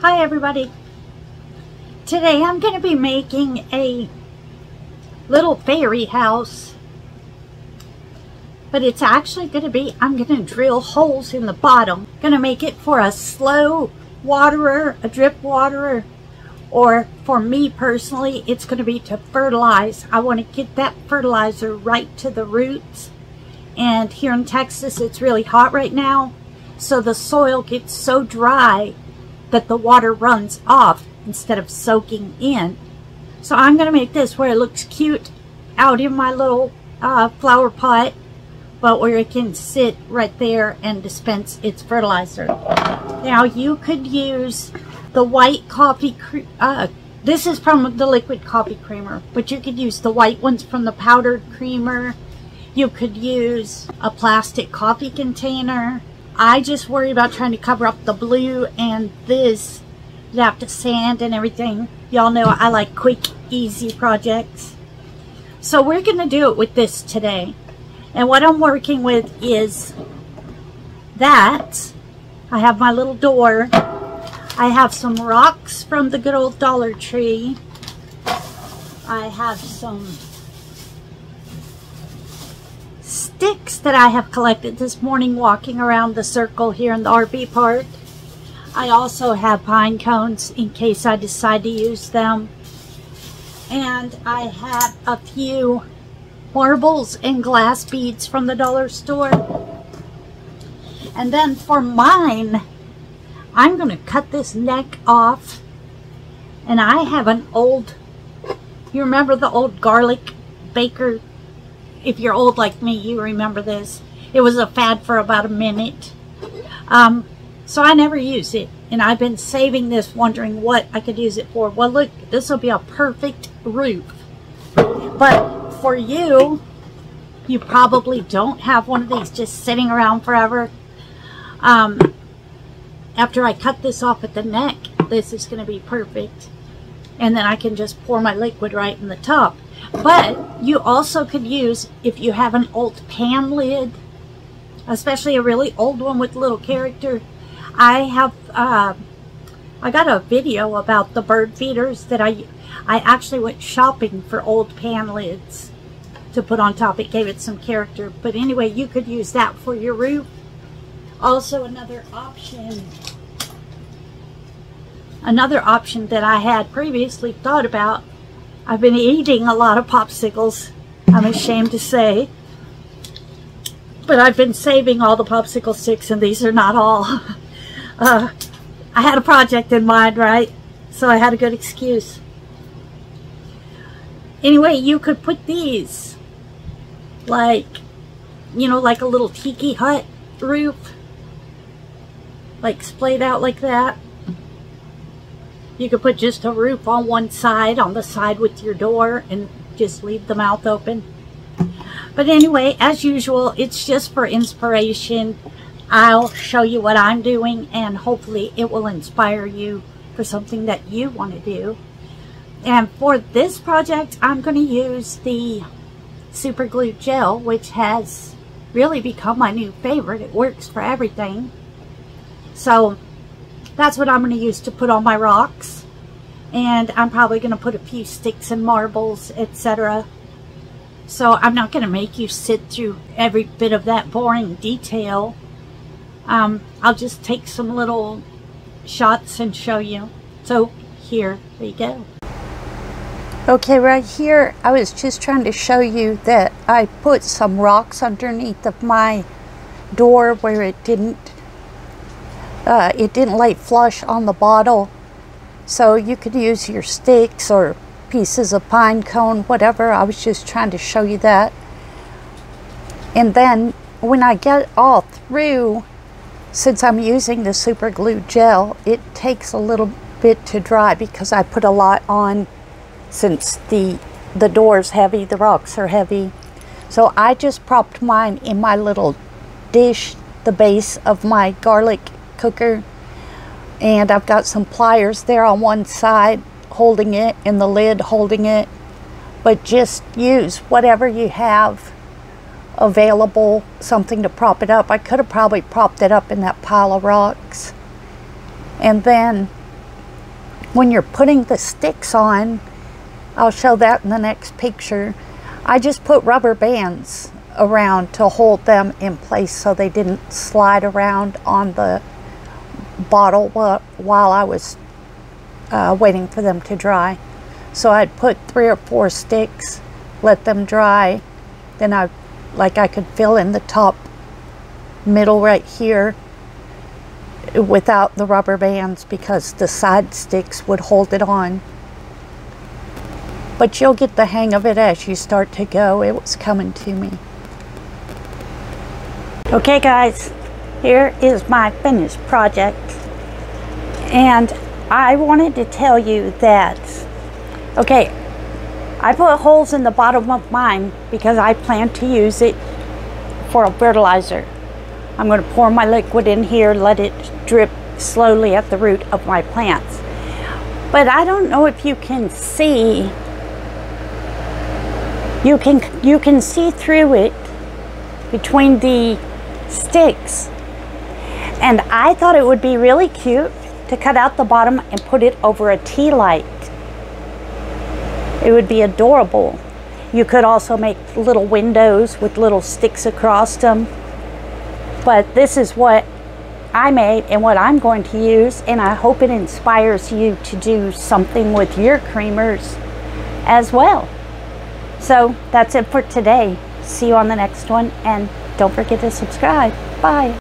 Hi everybody. Today I'm going to be making a little fairy house, but it's actually going to be, I'm going to drill holes in the bottom. Going to make it for a slow waterer, a drip waterer, or for me personally it's going to be to fertilize. I want to get that fertilizer right to the roots, and here in Texas it's really hot right now, so the soil gets so dry that the water runs off instead of soaking in. So I'm going to make this where it looks cute out in my little flower pot, but where it can sit right there and dispense its fertilizer. Now you could use the white coffee this is from the liquid coffee creamer, but you could use the white ones from the powdered creamer. You could use a plastic coffee container. I just worry about trying to cover up the blue, and this, you have to sand and everything. Y'all know I like quick, easy projects. So we're going to do it with this today. And what I'm working with is that. I have my little door. I have some rocks from the good old Dollar Tree. I have some sticks that I have collected this morning walking around the circle here in the RV park. I also have pine cones in case I decide to use them. And I have a few marbles and glass beads from the dollar store. And then for mine, I'm going to cut this neck off. And I have an old, you remember the old garlic baker? If you're old like me, you remember this. It was a fad for about a minute. So I never used it. And I've been saving this, wondering what I could use it for. Well, look, this will be a perfect roof. But for you, you probably don't have one of these just sitting around forever. After I cut this off at the neck, this is going to be perfect. And then I can just pour my liquid right in the top. But you also could use, if you have an old pan lid, especially a really old one with little character. I have, I got a video about the bird feeders that I actually went shopping for old pan lids to put on top. It gave it some character. But anyway, you could use that for your roof. Also another option that I had previously thought about, I've been eating a lot of popsicles, I'm ashamed to say. But I've been saving all the popsicle sticks, and these are not all. I had a project in mind, right? So I had a good excuse. Anyway, you could put these, like, you know, like a little tiki hut roof. Like splayed out like that. You could put just a roof on one side, on the side with your door, and just leave the mouth open. But anyway, as usual, it's just for inspiration. I'll show you what I'm doing, and hopefully it will inspire you for something that you want to do. And for this project, I'm going to use the super glue gel, which has really become my new favorite. It works for everything. So that's what I'm going to use to put on my rocks. And I'm probably going to put a few sticks and marbles, etc. So I'm not going to make you sit through every bit of that boring detail. I'll just take some little shots and show you. So here we go. Okay, right here I was just trying to show you that I put some rocks underneath of my door where it didn't lay flush on the bottle. So you could use your sticks or pieces of pine cone, whatever. I was just trying to show you that. And then when I get all through, since I'm using the super glue gel, it takes a little bit to dry because I put a lot on, since the door's heavy, the rocks are heavy. So I just propped mine in my little dish, the base of my garlic cooker, and I've got some pliers there on one side holding it, and the lid holding it. But just use whatever you have available, something to prop it up. I could have probably propped it up in that pile of rocks. And then when you're putting the sticks on, I'll show that in the next picture, I just put rubber bands around to hold them in place so they didn't slide around on the bottle while I was waiting for them to dry. So I'd put 3 or 4 sticks, let them dry, then I could fill in the top middle right here without the rubber bands because the side sticks would hold it on. But you'll get the hang of it as you start to go. It was coming to me. Okay guys, here is my finished project. And I wanted to tell you that, okay, I put holes in the bottom of mine because I plan to use it for a fertilizer. I'm going to pour my liquid in here, let it drip slowly at the root of my plants. But I don't know if you can see, you can see through it between the sticks. And I thought it would be really cute to cut out the bottom and put it over a tea light. It would be adorable. You could also make little windows with little sticks across them. But this is what I made and what I'm going to use, and I hope it inspires you to do something with your creamers as well. So that's it for today. See you on the next one, and don't forget to subscribe. Bye.